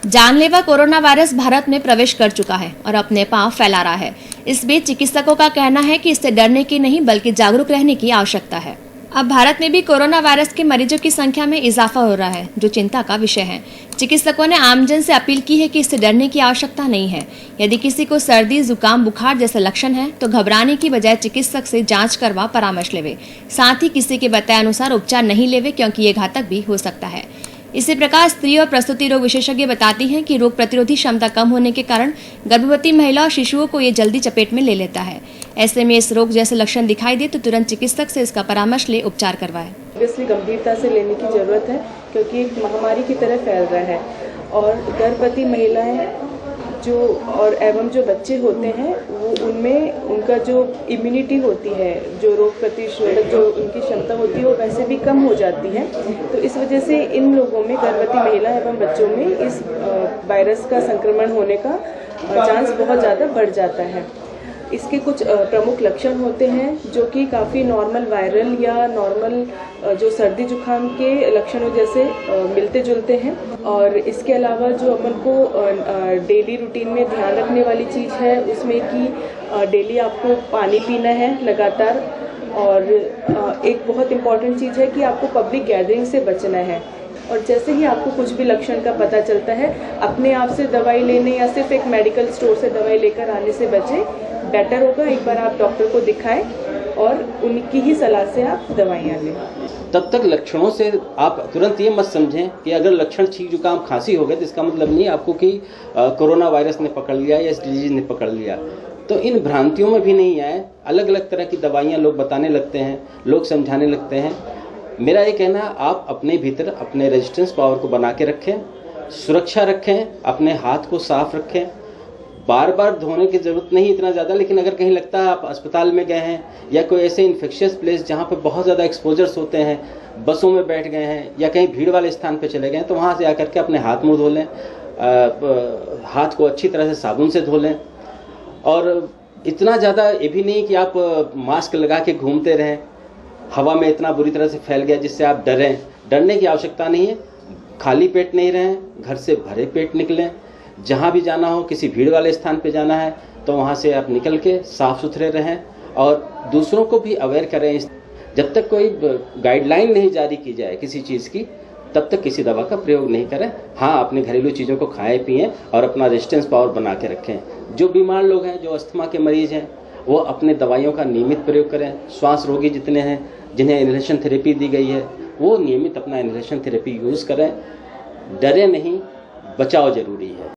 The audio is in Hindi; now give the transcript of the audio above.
जानलेवा कोरोना वायरस भारत में प्रवेश कर चुका है और अपने पांव फैला रहा है। इस बीच चिकित्सकों का कहना है कि इससे डरने की नहीं बल्कि जागरूक रहने की आवश्यकता है। अब भारत में भी कोरोना वायरस के मरीजों की संख्या में इजाफा हो रहा है, जो चिंता का विषय है। चिकित्सकों ने आमजन से अपील की है कि इससे डरने की आवश्यकता नहीं है। यदि किसी को सर्दी, जुकाम, बुखार जैसे लक्षण है तो घबराने की बजाय चिकित्सक से जांच करवा परामर्श लेवे। साथ ही किसी के बताए अनुसार उपचार नहीं लेवे, क्योंकि ये घातक भी हो सकता है। इसी प्रकार स्त्री और प्रसूति रोग विशेषज्ञ बताती हैं कि रोग प्रतिरोधी क्षमता कम होने के कारण गर्भवती महिला और शिशुओं को ये जल्दी चपेट में ले लेता है। ऐसे में इस रोग जैसे लक्षण दिखाई दे तो तुरंत चिकित्सक से इसका परामर्श ले उपचार करवाएं। इसलिए गंभीरता से लेने की जरूरत है, क्योंकि एक महामारी की तरह फैल रहा है और गर्भवती महिलाएं एवं जो बच्चे होते हैं वो उनमें उनका जो इम्यूनिटी होती है, जो रोग प्रतिरोधक जो उनकी क्षमता होती है वो वैसे भी कम हो जाती है। तो इस वजह से इन लोगों में, गर्भवती महिला एवं बच्चों में इस वायरस का संक्रमण होने का चांस बहुत ज़्यादा बढ़ जाता है। इसके कुछ प्रमुख लक्षण होते हैं जो कि काफ़ी नॉर्मल वायरल या नॉर्मल जो सर्दी जुकाम के लक्षणों जैसे मिलते जुलते हैं। और इसके अलावा जो अपन को डेली रूटीन में ध्यान रखने वाली चीज़ है उसमें कि डेली आपको पानी पीना है लगातार। और एक बहुत इम्पॉर्टेंट चीज़ है कि आपको पब्लिक गैदरिंग से बचना है। और जैसे ही आपको कुछ भी लक्षण का पता चलता है, अपने आप से दवाई लेने या सिर्फ एक मेडिकल स्टोर से दवाई लेकर आने से बचें। बेटर होगा एक बार आप डॉक्टर को दिखाएं और उनकी ही सलाह से आप दवाइयाँ लें। तब तक लक्षणों से आप तुरंत ये मत समझें कि अगर लक्षण छींक जुकाम खांसी हो गए तो इसका मतलब नहीं आपको कि कोरोना वायरस ने पकड़ लिया या इस डिजीज ने पकड़ लिया। तो इन भ्रांतियों में भी नहीं आए। अलग अलग तरह की दवाइयाँ लोग बताने लगते हैं, लोग समझाने लगते हैं। मेरा ये कहना है आप अपने भीतर अपने रेजिस्टेंस पावर को बना के रखें, सुरक्षा रखें, अपने हाथ को साफ रखें। बार बार धोने की ज़रूरत नहीं इतना ज़्यादा, लेकिन अगर कहीं लगता है आप अस्पताल में गए हैं या कोई ऐसे इन्फेक्शियस प्लेस जहाँ पे बहुत ज़्यादा एक्सपोजर्स होते हैं, बसों में बैठ गए हैं या कहीं भीड़ वाले स्थान पे चले गए हैं, तो वहाँ से आकर के अपने हाथ मुँह धो लें, हाथ को अच्छी तरह से साबुन से धो लें। और इतना ज़्यादा ये भी नहीं कि आप मास्क लगा के घूमते रहें, हवा में इतना बुरी तरह से फैल गया जिससे आप डरें। डरने की आवश्यकता नहीं है। खाली पेट नहीं रहें, घर से भरे पेट निकलें। जहाँ भी जाना हो, किसी भीड़ वाले स्थान पे जाना है तो वहाँ से आप निकल के साफ सुथरे रहें और दूसरों को भी अवेयर करें। जब तक कोई गाइडलाइन नहीं जारी की जाए किसी चीज़ की, तब तक किसी दवा का प्रयोग नहीं करें। हाँ, अपने घरेलू चीज़ों को खाएं पिएं और अपना रेजिस्टेंस पावर बना के रखें। जो बीमार लोग हैं, जो अस्थमा के मरीज हैं, वो अपने दवाइयों का नियमित प्रयोग करें। श्वास रोगी जितने हैं जिन्हें इनहेलेशन थेरेपी दी गई है, वो नियमित अपना इनहेलेशन थेरेपी यूज़ करें। डरे नहीं, बचाव जरूरी है।